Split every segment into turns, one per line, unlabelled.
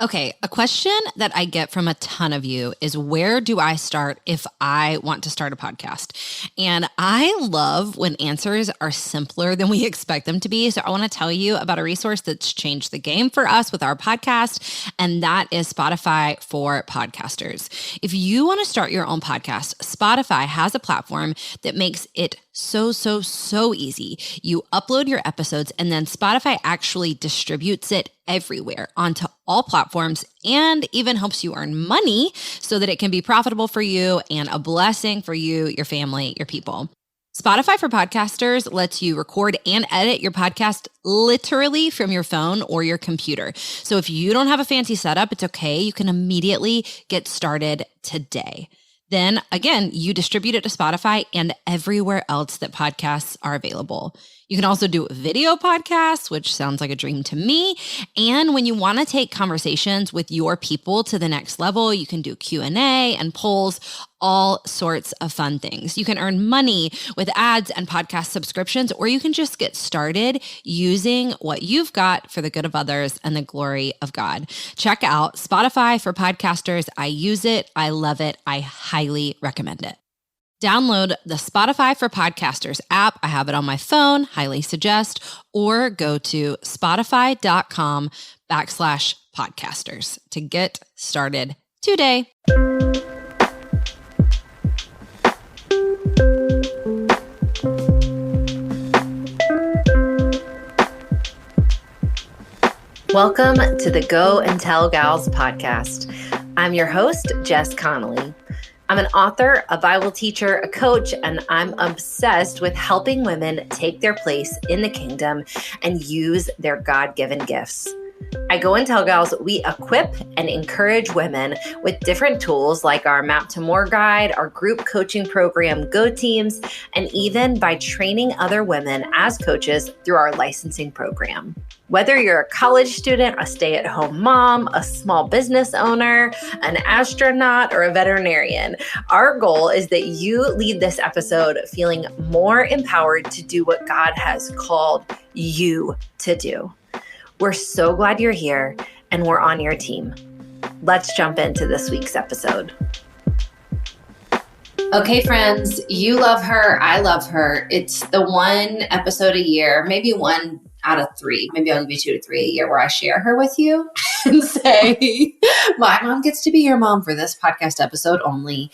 Okay, a question that I get from a ton of you is, where do I start if I want to start a podcast? And I love when answers are simpler than we expect them to be. So I want to tell you about a resource that's changed the game for us with our podcast, and that is Spotify for Podcasters. If you want to start your own podcast, Spotify has a platform that makes it so easy. You upload your episodes and then Spotify actually distributes it everywhere onto all platforms and even helps you earn money so that it can be profitable for you and a blessing for you, your family, your people. Spotify for Podcasters lets you record and edit your podcast literally from your phone or your computer. So if you don't have a fancy setup, it's okay. You can immediately get started today. Then again, you distribute it to Spotify and everywhere else that podcasts are available. You can also do video podcasts, which sounds like a dream to me. And when you want to take conversations with your people to the next level, you can do Q&A and polls, all sorts of fun things. You can earn money with ads and podcast subscriptions, or you can just get started using what you've got for the good of others and the glory of God. Check out Spotify for Podcasters. I use it. I love it. I highly recommend it. Download the Spotify for Podcasters app. I have it on my phone, highly suggest, or go to spotify.com/podcasters to get started today.
Welcome to the Go and Tell Gals podcast. I'm your host, Jess Connolly. I'm an author, a Bible teacher, a coach, and I'm obsessed with helping women take their place in the kingdom and use their God-given gifts. At Go and Tell Gals, we equip and encourage women with different tools like our Map to More guide, our group coaching program, Go Teams, and even by training other women as coaches through our licensing program. Whether you're a college student, a stay-at-home mom, a small business owner, an astronaut, or a veterinarian, our goal is that you leave this episode feeling more empowered to do what God has called you to do. We're so glad you're here and we're on your team. Let's jump into this week's episode. Okay, friends, you love her. I love her. It's the one episode a year, maybe one out of three. Maybe I'll give you 2 to 3 a year where I share her with you and say, my mom gets to be your mom for this podcast episode only.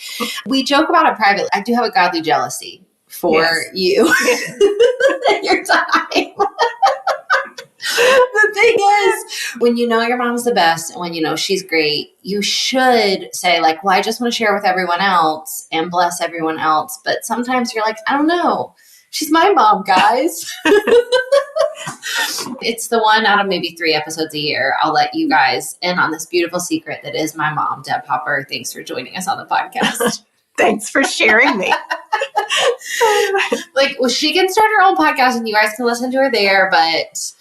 We joke about it privately. I do have a godly jealousy for you and your time. The thing is, when you know your mom's the best and when you know she's great, you should say like, well, I just want to share with everyone else and bless everyone else. But sometimes you're like, I don't know. She's my mom, guys. It's the one out of maybe 3 episodes a year. I'll let you guys in on this beautiful secret that is my mom, Deb Hopper. Thanks for joining us on the podcast.
Thanks for sharing me.
Well, she can start her own podcast and you guys can listen to her there, but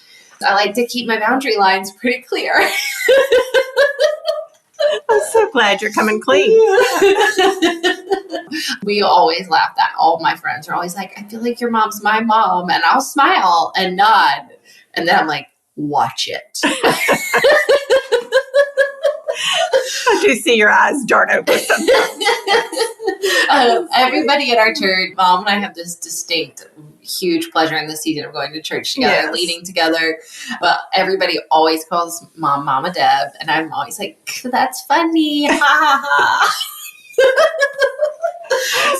I like to keep my boundary lines pretty clear.
I'm so glad you're coming clean.
We always laugh that. All my friends are always like, I feel like your mom's my mom. And I'll smile and nod. And then I'm like, watch it.
I do see your eyes dart open sometimes.
Everybody at our church, Mom and I have this distinct, huge pleasure in the season of going to church together, leading together. But everybody always calls Mom, Mama Deb. And I'm always like, that's funny. Ha ha ha.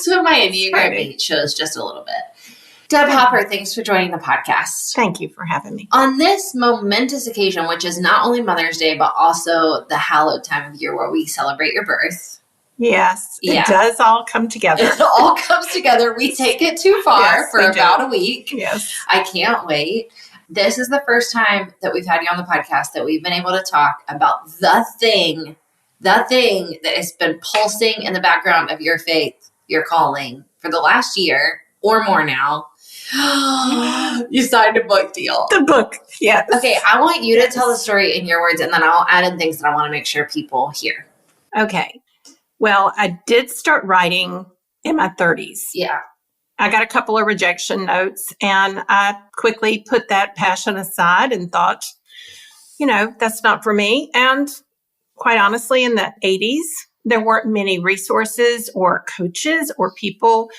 So my Enneagram 8 shows just a little bit. Deb Hopper, thanks for joining the podcast.
Thank you for having me.
On this momentous occasion, which is not only Mother's Day, but also the hallowed time of year where we celebrate your birth.
Yes, it does all come together.
It all comes together. We take it too far for about a week.
Yes.
I can't wait. This is the first time that we've had you on the podcast that we've been able to talk about the thing that has been pulsing in the background of your faith, your calling for the last year or more now. You signed a book deal.
The book, yes.
Okay, I want you to tell the story in your words, and then I'll add in things that I want to make sure people hear.
Okay. Well, I did start writing in my 30s.
Yeah.
I got a couple of rejection notes, and I quickly put that passion aside and thought, that's not for me. And quite honestly, in the 80s, there weren't many resources or coaches or people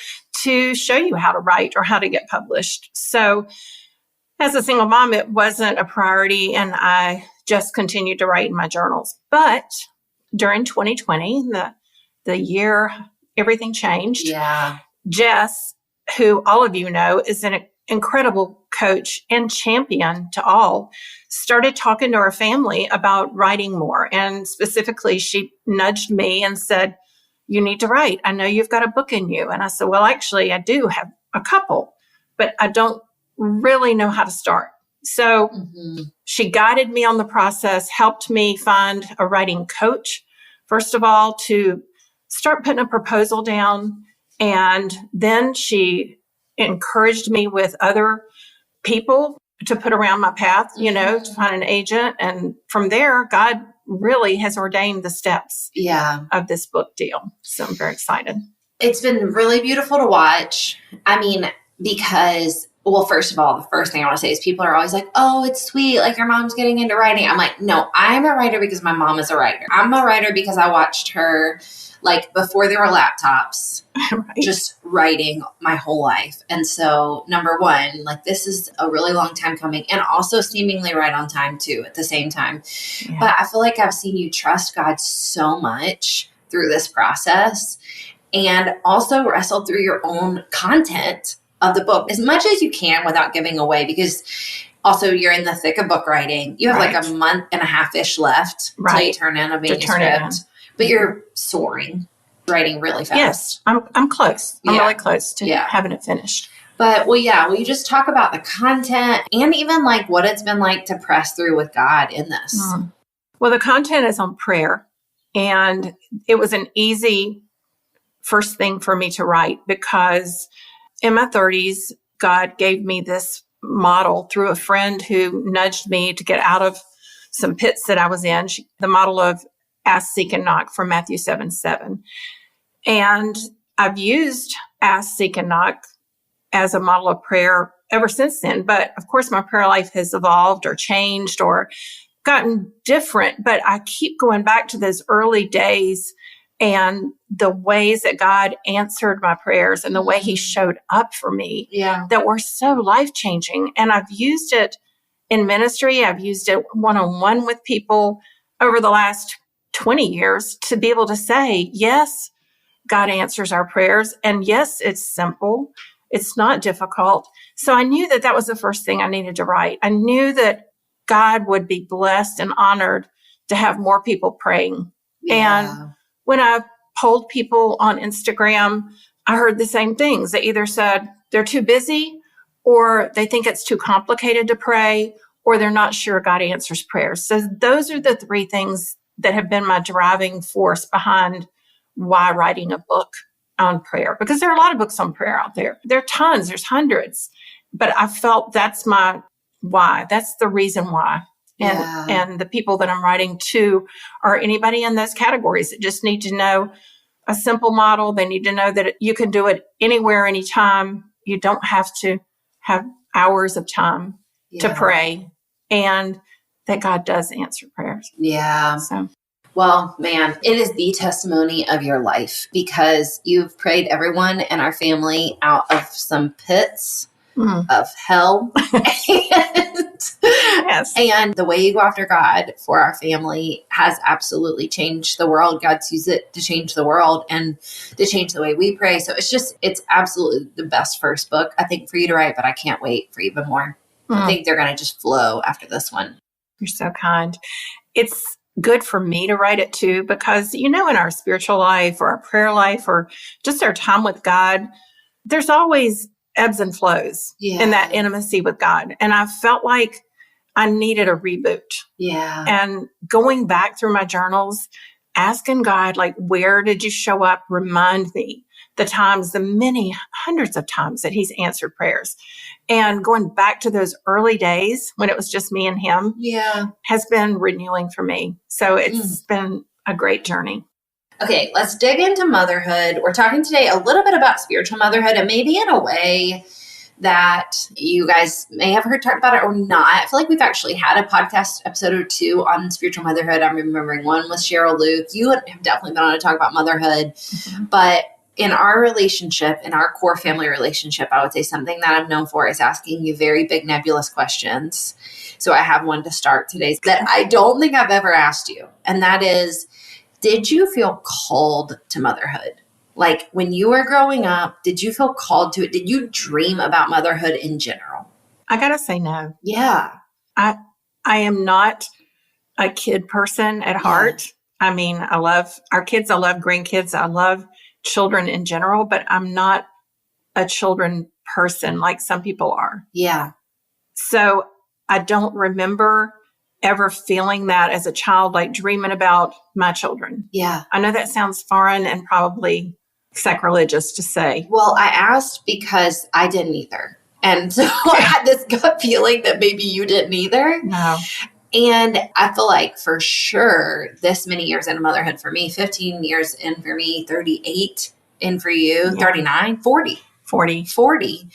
to show you how to write or how to get published. So as a single mom, it wasn't a priority, and I just continued to write in my journals. But during 2020, the year everything changed.
Yeah.
Jess, who all of you know is an incredible coach and champion to all, started talking to her family about writing more. And specifically, she nudged me and said, "You need to write. I know you've got a book in you." And I said, "Well, actually, I do have a couple, but I don't really know how to start." So she guided me on the process, helped me find a writing coach, first of all, to start putting a proposal down. And then she encouraged me with other people to put around my path, to find an agent. And from there, God really has ordained the steps of this book deal. So I'm very excited.
It's been really beautiful to watch. I mean, because, well, first of all, the first thing I want to say is people are always like, "Oh, it's sweet. Like your mom's getting into writing." I'm like, no, I'm a writer because my mom is a writer. I'm a writer because I watched her, like, before there were laptops,
Right.
just writing my whole life. And so, number one, like, this is a really long time coming, and also seemingly right on time too at the same time.
Yeah.
But I feel like I've seen you trust God so much through this process, and also wrestle through your own content of the book as much as you can without giving away, because also you're in the thick of book writing. You have like a month and a half-ish left till you turn in a manuscript, but you're soaring, writing really fast.
Yes, I'm close. I'm really close to having it finished.
But will you just talk about the content and even like what it's been like to press through with God in this?
Well, the content is on prayer, and it was an easy first thing for me to write because in my 30s, God gave me this model through a friend who nudged me to get out of some pits that I was in, the model of ask, seek, and knock from Matthew 7:7. And I've used ask, seek, and knock as a model of prayer ever since then. But of course, my prayer life has evolved or changed or gotten different. But I keep going back to those early days and the ways that God answered my prayers and the way he showed up for me that were so life-changing. And I've used it in ministry. I've used it one-on-one with people over the last 20 years to be able to say, yes, God answers our prayers. And yes, it's simple. It's not difficult. So I knew that was the first thing I needed to write. I knew that God would be blessed and honored to have more people praying. And when I polled people on Instagram, I heard the same things. They either said they're too busy, or they think it's too complicated to pray, or they're not sure God answers prayers. So those are the three things that have been my driving force behind why writing a book on prayer. Because there are a lot of books on prayer out there. There are tons, there's hundreds. But I felt that's my why. That's the reason why. And the people that I'm writing to are anybody in those categories that just need to know a simple model. They need to know that you can do it anywhere, anytime. You don't have to have hours of time to pray, and that God does answer prayers. So.
Well, man, it is the testimony of your life because you've prayed everyone in our family out of some pits of hell. And the way you go after God for our family has absolutely changed the world. God's used it to change the world and to change the way we pray. So it's absolutely the best first book, I think, for you to write, but I can't wait for even more. I think they're going to just flow after this one.
You're so kind. It's good for me to write it too, because, in our spiritual life or our prayer life or just our time with God, there's always ebbs and flows in that intimacy with God. And I felt like I needed a reboot. And going back through my journals, asking God, like, where did you show up? Remind me the many hundreds of times that he's answered prayers. And going back to those early days when it was just me and him has been renewing for me. So it's been a great journey.
Okay, let's dig into motherhood. We're talking today a little bit about spiritual motherhood and maybe in a way that you guys may have heard talked about it or not. I feel like we've actually had a podcast episode or two on spiritual motherhood. I'm remembering one with Cheryl Luke. You have definitely been on to talk about motherhood. But in our relationship, in our core family relationship, I would say something that I'm known for is asking you very big nebulous questions. So I have one to start today that I don't think I've ever asked you. And that is, did you feel called to motherhood? Like when you were growing up, did you feel called to it? Did you dream about motherhood in general?
I got to say no.
Yeah.
I am not a kid person at heart. I mean, I love our kids. I love grandkids. I love children in general, but I'm not a children person like some people are.
Yeah.
So I don't remember ever feeling that as a child, like dreaming about my children.
Yeah.
I know that sounds foreign and probably sacrilegious to say.
Well, I asked because I didn't either. And so I had this gut feeling that maybe you didn't either.
No.
And I feel like for sure, this many years into motherhood for me, 15 years in for me, 38 in for you, 39, 40. 40.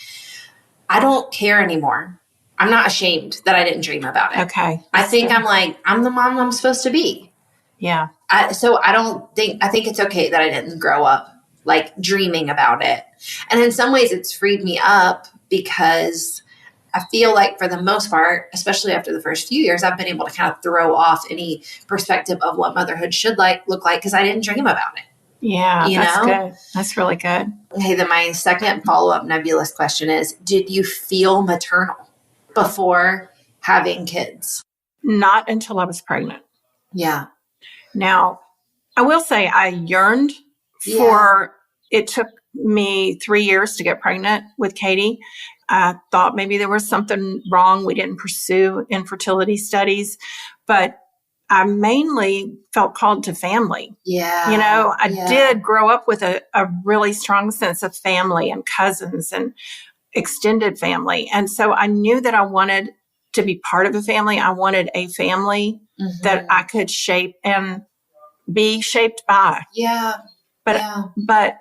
I don't care anymore. I'm not ashamed that I didn't dream about it.
Okay.
I think I'm like, I'm the mom I'm supposed to be.
Yeah.
I think it's okay that I didn't grow up like dreaming about it. And in some ways it's freed me up because I feel like for the most part, especially after the first few years, I've been able to kind of throw off any perspective of what motherhood should look like because I didn't dream about it.
Yeah, that's good. That's really good.
Okay, then my second follow-up nebulous question is, did you feel maternal before having kids?
Not until I was pregnant.
Yeah.
Now, I will say I yearned for, it took me 3 years to get pregnant with Katie. I thought maybe there was something wrong. We didn't pursue infertility studies, but I mainly felt called to family.
Yeah.
You know, I did grow up with a really strong sense of family and cousins and extended family. And so I knew that I wanted to be part of a family. I wanted a family that I could shape and be shaped by.
Yeah.
But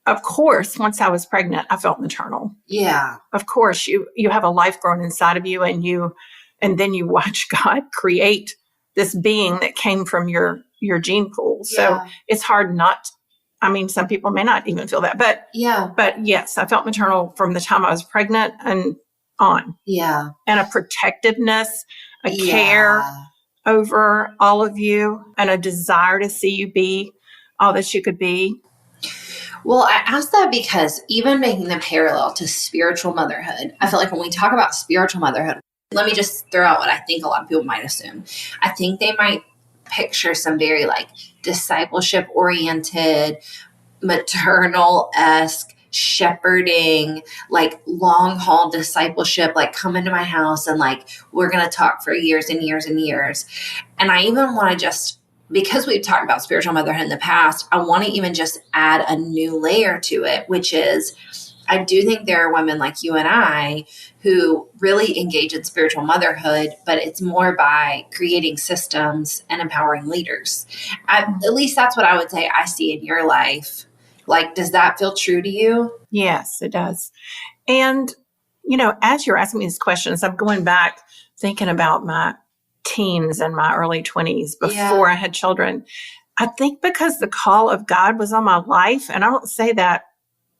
of course, once I was pregnant, I felt maternal.
Yeah.
Of course, you have a life growing inside of you, and then you watch God create this being that came from your gene pool. So it's hard not. I mean, some people may not even feel that, but yes, I felt maternal from the time I was pregnant and on.
Yeah.
And a protectiveness, a care over all of you, and a desire to see you be all that you could be.
Well, I asked that because even making the parallel to spiritual motherhood, I feel like when we talk about spiritual motherhood, let me just throw out what I think a lot of people might assume. I think they might picture some very like discipleship oriented, maternal-esque, shepherding, like long haul discipleship, like come into my house and like we're going to talk for years and years and years. And I even want to just, because we've talked about spiritual motherhood in the past, I want to even just add a new layer to it, which is I do think there are women like you and I who really engage in spiritual motherhood, but it's more by creating systems and empowering leaders. At least that's what I would say I see in your life. Like, does that feel true to you?
Yes, it does. And, you know, as you're asking me these questions, I'm going back thinking about my teens and my early 20s before I had children. I think because the call of God was on my life, and I don't say that,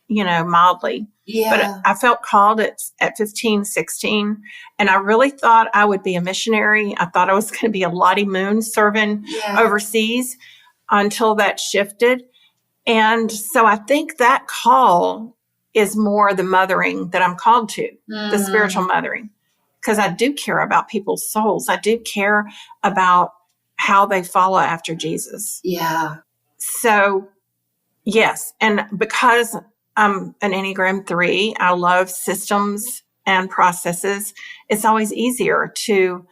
you know, mildly, but I felt called at 15, 16, and I really thought I would be a missionary. I thought I was going to be a Lottie Moon serving overseas until that shifted. And so I think that call is more the mothering that I'm called to, the spiritual mothering, because I do care about people's souls. I do care about how they follow after Jesus.
Yeah.
So, yes. And because I'm an Enneagram 3, I love systems and processes. It's always easier to,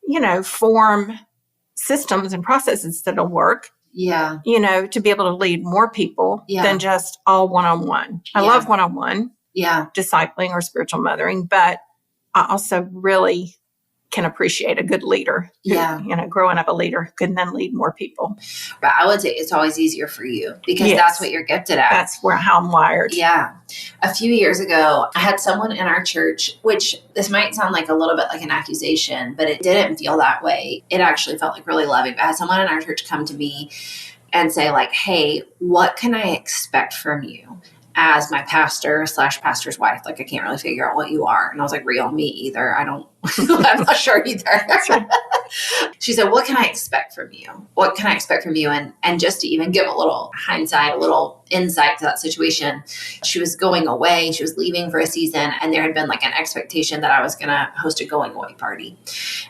you know, form systems and processes that'll work.
Yeah.
You know, to be able to lead more people than just all one-on-one. I love one-on-one discipling or spiritual mothering, but I also really can appreciate a good leader.
Yeah.
Growing up a leader can then lead more people.
But I would say it's always easier for you because that's what you're gifted at.
That's how I'm wired.
Yeah. A few years ago, I had someone in our church, which this might sound like a little bit like an accusation, but it didn't feel that way. It actually felt like really loving. But I had someone in our church come to me and say like, hey, what can I expect from you as my pastor/pastor's wife? Like, I can't really figure out what you are. And I was like, real, me either. I'm not sure either. She said, what can I expect from you? What can I expect from you? And just to even give a little hindsight, a little insight to that situation, she was going away. She was leaving for a season. And there had been like an expectation that I was going to host a going away party.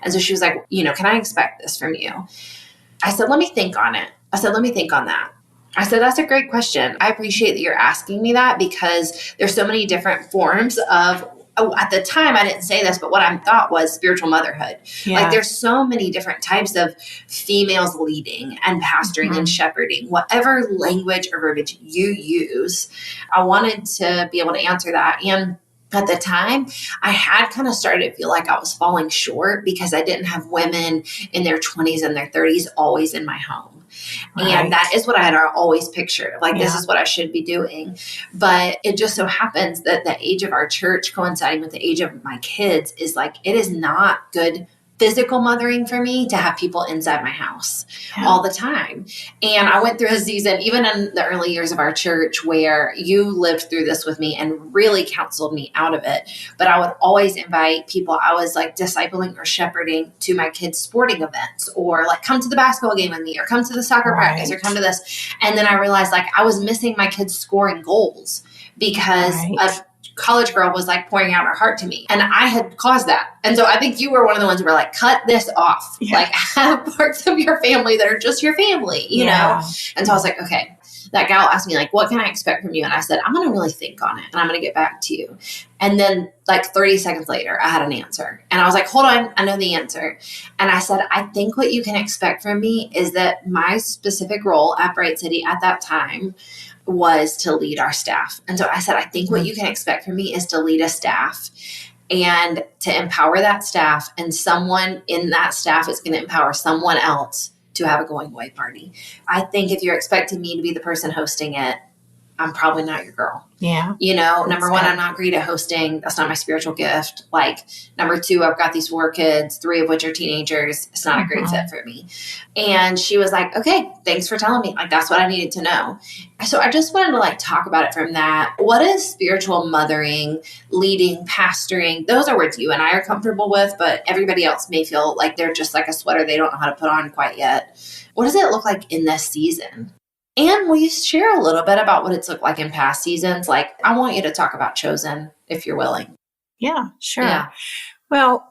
And so she was like, can I expect this from you? I said, let me think on it. I said, let me think on that. I said, that's a great question. I appreciate that you're asking me that because there's so many different forms of, at the time, I didn't say this, but what I thought was spiritual motherhood.
Yeah.
Like there's so many different types of females leading and pastoring and shepherding, whatever language or verbiage you use. I wanted to be able to answer that. And at the time, I had kind of started to feel like I was falling short because I didn't have women in their 20s and their 30s always in my home. Right. And that is what I had always pictured. Like, this is what I should be doing. But it just so happens that the age of our church coinciding with the age of my kids is like, it is not good physical mothering for me to have people inside my house all the time. And I went through a season, even in the early years of our church, where you lived through this with me and really counseled me out of it. But I would always invite people I was like discipling or shepherding to my kids' sporting events, or like come to the basketball game with me, or come to the soccer practice, or come to this. And then I realized like I was missing my kids scoring goals because of college girl was like pouring out her heart to me, and I had caused that. And so I think you were one of the ones who were like, cut this off. Like, have parts of your family that are just your family, you know? And so I was like, okay. That gal asked me like, what can I expect from you? And I said, I'm going to really think on it and I'm going to get back to you. And then like 30 seconds later, I had an answer, and I was like, hold on, I know the answer. And I said, I think what you can expect from me is that my specific role at Bright City at that time was to lead our staff. And so I said, I think what you can expect from me is to lead a staff and to empower that staff. And someone in that staff is going to empower someone else to have a going away party. I think if you're expecting me to be the person hosting it, I'm probably not your girl.
Yeah.
Number one, I'm not great at hosting. That's not my spiritual gift. Like, number two, I've got these 4 kids, 3 of which are teenagers. It's not a great fit for me. And she was like, okay, thanks for telling me. Like, that's what I needed to know. So I just wanted to like talk about it from that. What is spiritual mothering, leading, pastoring? Those are words you and I are comfortable with, but everybody else may feel like they're just like a sweater they don't know how to put on quite yet. What does it look like in this season? And will you share a little bit about what it's looked like in past seasons? Like, I want you to talk about Chosen, if you're willing.
Yeah, sure.
Yeah.
Well,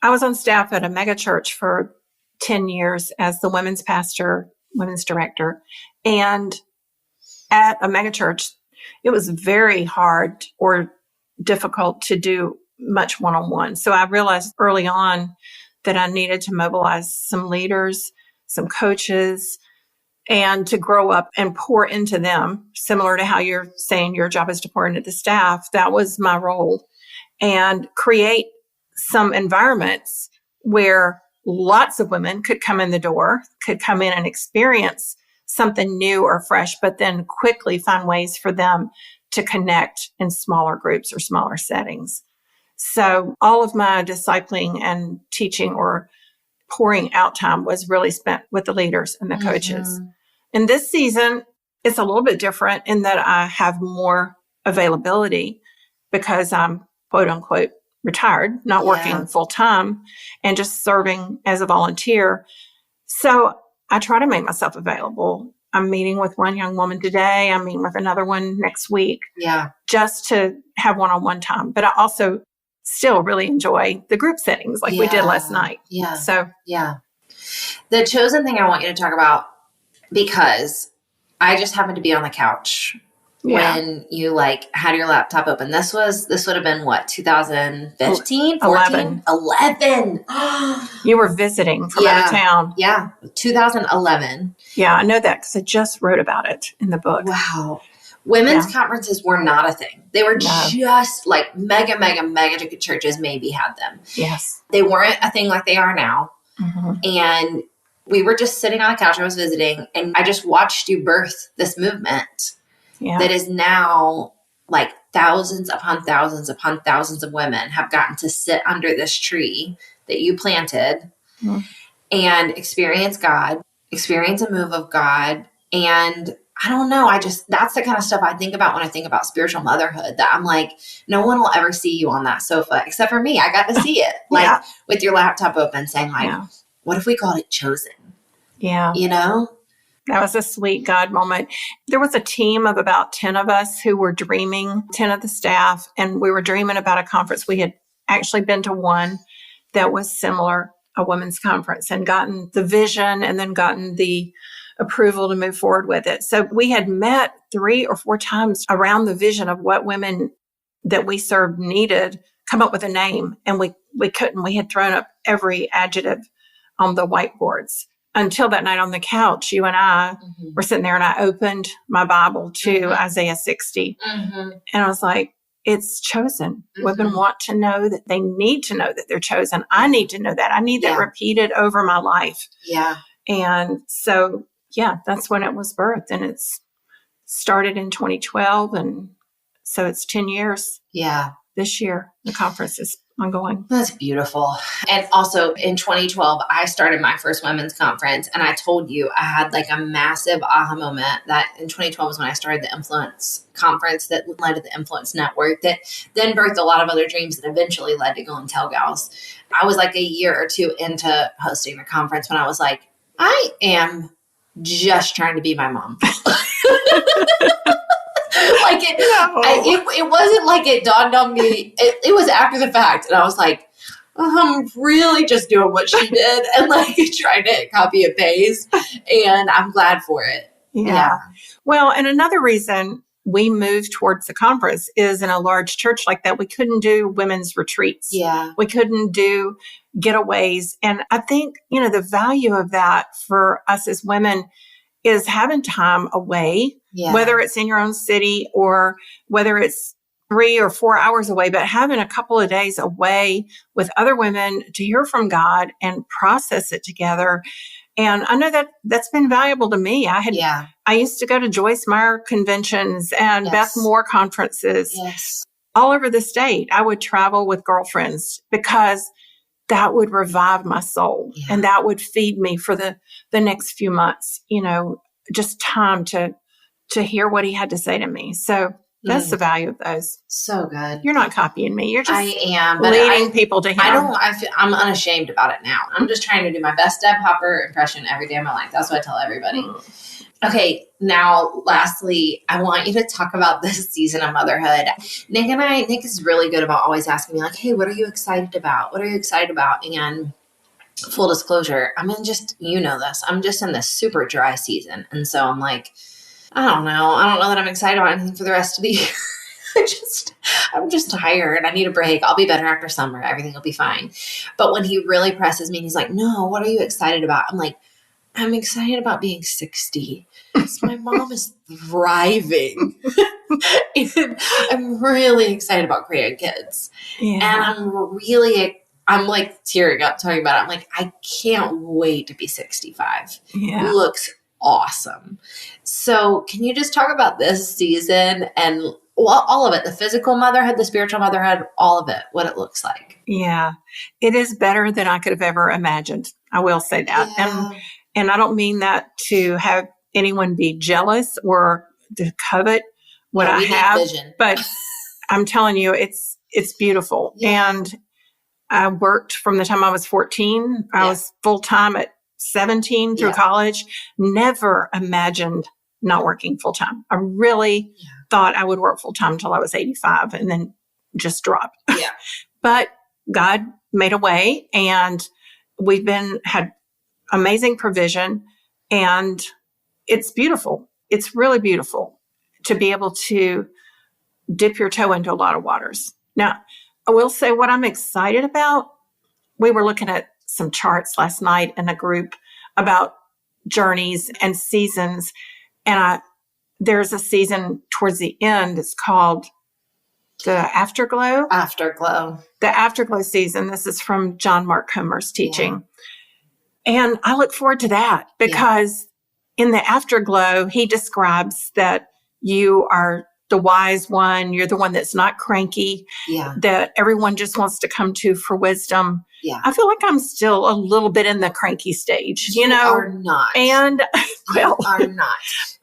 I was on staff at a mega church for 10 years as the women's pastor, women's director. And at a mega church, it was very hard or difficult to do much one-on-one. So I realized early on that I needed to mobilize some leaders, some coaches, and to grow up and pour into them, similar to how you're saying your job is to pour into the staff. That was my role. And create some environments where lots of women could come in the door, could come in and experience something new or fresh, but then quickly find ways for them to connect in smaller groups or smaller settings. So all of my discipling and teaching or pouring out time was really spent with the leaders and the coaches. And this season, it's a little bit different in that I have more availability because I'm quote unquote retired, not working full time and just serving as a volunteer. So I try to make myself available. I'm meeting with one young woman today. I'm meeting with another one next week. Yeah. Just to have one-on-one time. But I also still really enjoy the group settings like we did last night.
Yeah.
So
the Chosen thing I want you to talk about, because I just happened to be on the couch when you like had your laptop open. This would have been what, 2015, 14? 11.
You were visiting from out of town.
Yeah. 2011.
Yeah, I know that because I just wrote about it in the book.
Wow. Women's conferences were not a thing. They were
No.
just like mega churches maybe had them.
Yes.
They weren't a thing like they are now.
Mm-hmm.
And we were just sitting on the couch. I was visiting, and I just watched you birth this movement that is now like thousands upon thousands upon thousands of women have gotten to sit under this tree that you planted and experience God, experience a move of God. And I don't know. That's the kind of stuff I think about when I think about spiritual motherhood, that I'm like, no one will ever see you on that sofa except for me. I got to see it like with your laptop open saying like, what if we called it chosen?
Yeah.
You know?
That was a sweet God moment. There was a team of about 10 of us who were dreaming, 10 of the staff, and we were dreaming about a conference. We had actually been to one that was similar, a women's conference, and gotten the vision and then gotten the approval to move forward with it. So we had met 3 or 4 times around the vision of what women that we served needed, come up with a name, and we couldn't. We had thrown up every adjective on the whiteboards. Until that night on the couch, you and I were sitting there, and I opened my Bible to Isaiah 60. And I was like, it's chosen. Women want to know that they need to know that they're chosen. I need to know that. I need that repeated over my life. Yeah. And so, that's when it was birthed. And it's started in 2012. And so it's 10 years. Yeah. This year, the conference is ongoing.
That's beautiful. And also in 2012, I started my first women's conference, and I told you I had like a massive aha moment that in 2012 was when I started the Influence conference that led to the Influence Network that then birthed a lot of other dreams that eventually led to Go and Tell Gals. I was like a year or 2 into hosting the conference when I was like, I am just trying to be my mom. Like it wasn't like it dawned on me. It was after the fact. And I was like, I'm really just doing what she did and like trying to copy and paste. And I'm glad for it.
Yeah. Well, and another reason we moved towards the conference is in a large church like that, we couldn't do women's retreats. Yeah. We couldn't do getaways. And I think, the value of that for us as women is having time away, whether it's in your own city or whether it's 3 or 4 hours away, but having a couple of days away with other women to hear from God and process it together. And I know that that's been valuable to me. I used to go to Joyce Meyer conventions and Beth Moore conferences all over the state. I would travel with girlfriends because that would revive my soul and that would feed me for the next few months, just time to hear what he had to say to me. So that's the value of those.
So good.
You're not copying me. You're just
I am, but
leading people to him.
I'm unashamed about it now. I'm just trying to do my best Deb Hopper impression every day of my life. That's what I tell everybody. Okay, now, lastly, I want you to talk about this season of motherhood. Nick is really good about always asking me, like, hey, what are you excited about? What are you excited about? And full disclosure, I'm in just in this super dry season. And so I'm like, I don't know that I'm excited about anything for the rest of the year. I'm just tired. I need a break. I'll be better after summer. Everything will be fine. But when he really presses me, he's like, no, what are you excited about? I'm like, I'm excited about being 60. My mom is thriving. And I'm really excited about grandkids. Yeah. And I'm like tearing up talking about it. I'm like, I can't wait to be 65. Yeah. Looks awesome. So can you just talk about this season and all of it, the physical motherhood, the spiritual motherhood, all of it, what it looks like?
Yeah. It is better than I could have ever imagined. I will say that. Yeah. And I don't mean that to have anyone be jealous or to covet what I have, but I'm telling you, it's beautiful. Yeah. And I worked from the time I was 14. I was full-time at 17 through college. Never imagined not working full-time. I really thought I would work full-time until I was 85 and then just drop. Yeah. But God made a way, and we've had amazing provision, and it's beautiful. It's really beautiful to be able to dip your toe into a lot of waters. Now, I will say what I'm excited about. We were looking at some charts last night in a group about journeys and seasons. And there's a season towards the end. It's called the Afterglow.
Afterglow.
The Afterglow season. This is from John Mark Comer's teaching. Yeah. And I look forward to that because in the Afterglow, he describes that you are the wise one. You're the one that's not cranky, that everyone just wants to come to for wisdom. Yeah. I feel like I'm still a little bit in the cranky stage, you know?
Are not.
And, well.
You are not.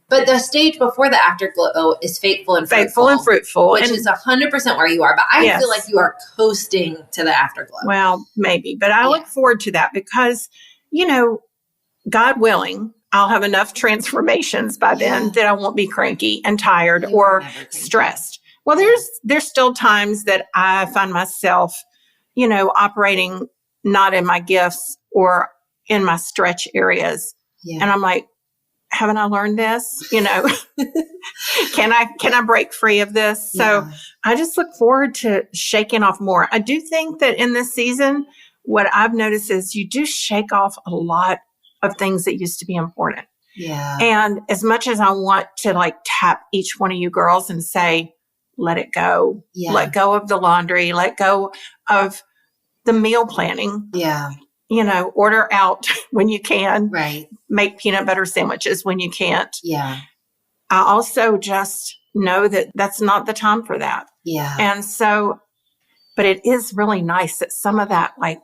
But the stage before the Afterglow is faithful and fruitful.
Faithful and fruitful.
Which is 100% where you are. But I feel like you are coasting to the Afterglow.
Well, maybe. But I look forward to that because, you know, God willing, I'll have enough transformations by then that I won't be cranky and tired or stressed. Well, there's still times that I find myself, you know, operating not in my gifts or in my stretch areas. Yeah. And I'm like, haven't I learned this? You know, can I break free of this? So I just look forward to shaking off more. I do think that in this season, what I've noticed is you do shake off a lot of things that used to be important. Yeah. And as much as I want to like tap each one of you girls and say, let it go, let go of the laundry, let go of the meal planning. Yeah. You know, order out when you can. Right. Make peanut butter sandwiches when you can't. Yeah. I also just know that that's not the time for that. Yeah. And so, but it is really nice that some of that like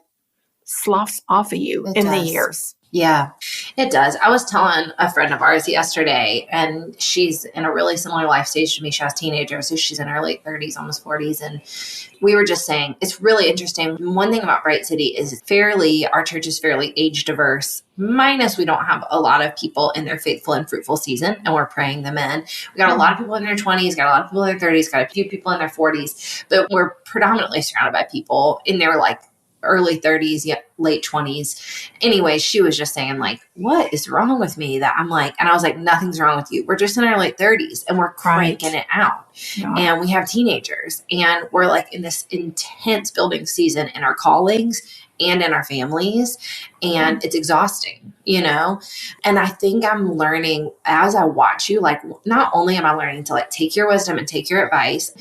sloughs off of you in the years.
Yeah, it does. I was telling a friend of ours yesterday, and she's in a really similar life stage to me. She has teenagers, so she's in her late 30s, almost 40s. And we were just saying, it's really interesting. One thing about Bright City is our church is fairly age diverse, minus we don't have a lot of people in their faithful and fruitful season, and we're praying them in. We got a lot of people in their 20s, got a lot of people in their 30s, got a few people in their 40s, but we're predominantly surrounded by people in their like early 30s, yet late 20s. Anyway, she was just saying like, what is wrong with me that I'm like, and I was like, nothing's wrong with you. We're just in our late 30s and we're cranking it out. Yeah. And we have teenagers and we're like in this intense building season in our callings and in our families. And it's exhausting, you know? And I think I'm learning as I watch you, like, not only am I learning to like take your wisdom and take your advice,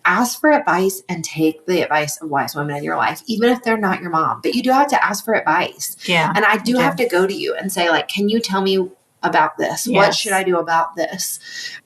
ask for advice and take the advice of wise women in your life, even if they're not your mom. But you do have to ask for advice. Yeah. And I do have to go to you and say, like, can you tell me about this? Yes. What should I do about this?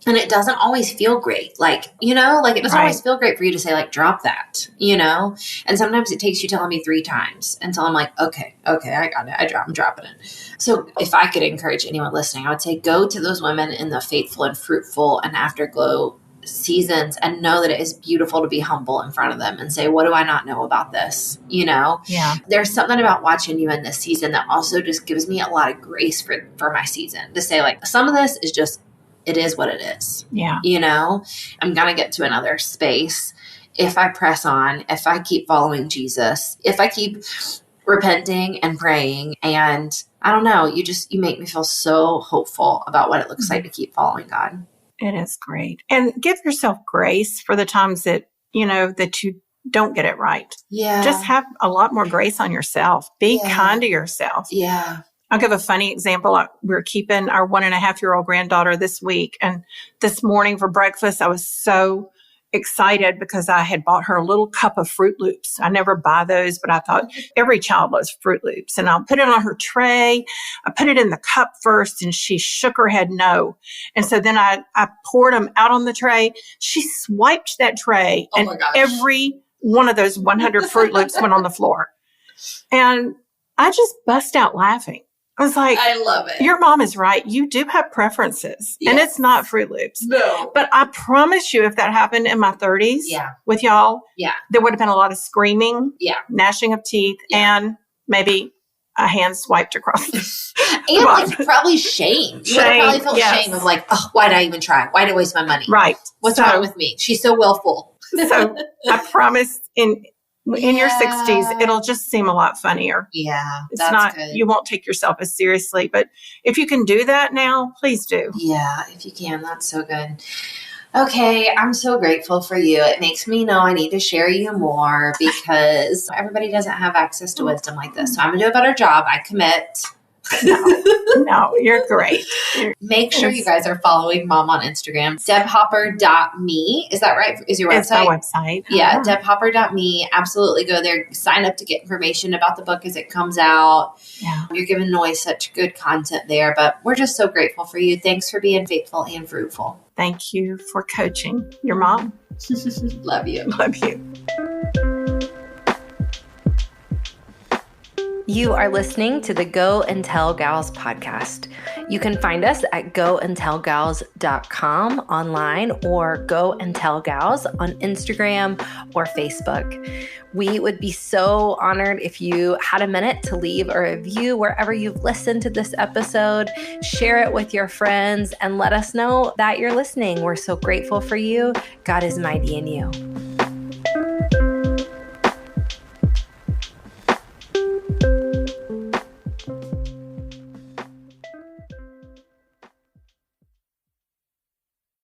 And it doesn't always feel great. Like, you know, like it doesn't always feel great for you to say, like, drop that, you know? And sometimes it takes you telling me 3 times until I'm like, okay, I got it. I'm dropping it. So if I could encourage anyone listening, I would say go to those women in the faithful and fruitful and afterglow seasons and know that it is beautiful to be humble in front of them and say, what do I not know about this? You know, there's something about watching you in this season that also just gives me a lot of grace for my season to say like, some of this is just, it is what it is. Yeah. You know, I'm going to get to another space. If I press on, if I keep following Jesus, if I keep repenting and praying, and I don't know, you make me feel so hopeful about what it looks like to keep following God.
It is great. And give yourself grace for the times that, you know, that you don't get it right. Yeah. Just have a lot more grace on yourself. Be kind to yourself. Yeah. I'll give a funny example. We're keeping our 1.5-year-old granddaughter this week. And this morning for breakfast, I was so excited because I had bought her a little cup of Fruit Loops. I never buy those, but I thought every child loves Fruit Loops. And I'll put it on her tray. I put it in the cup first and she shook her head no. And so then I poured them out on the tray. She swiped that tray and every one of those 100 Fruit Loops went on the floor. And I just bust out laughing. I was like,
I love it.
Your mom is right. You do have preferences. Yes. And it's not Fruit Loops. No. But I promise you, if that happened in my 30s with y'all, there would have been a lot of screaming, gnashing of teeth, and maybe a hand swiped across
and like probably shame. You would have probably felt shame of like, oh, why did I even try? Why did I waste my money?
Right.
What's wrong with me? She's so willful.
So I promise in your 60s, it'll just seem a lot funnier.
Yeah.
It's not, good. You won't take yourself as seriously, but if you can do that now, please do.
Yeah, if you can, that's so good. Okay. I'm so grateful for you. It makes me know I need to share you more because everybody doesn't have access to wisdom like this. So I'm going to do a better job. I commit.
No, you're great.
Make sure you guys are following Mom on Instagram. debhopper.me. Is that right? Is your website?
It's my website.
Yeah, debhopper.me. Absolutely go there. Sign up to get information about the book as it comes out.
Yeah.
You're giving away such good content there, but we're just so grateful for you. Thanks for being faithful and fruitful.
Thank you for coaching your mom.
Love you.
Love you.
You are listening to the Go and Tell Gals podcast. You can find us at goandtellgals.com online or Go and Tell Gals on Instagram or Facebook. We would be so honored if you had a minute to leave a review wherever you've listened to this episode. Share it with your friends and let us know that you're listening. We're so grateful for you. God is mighty in you.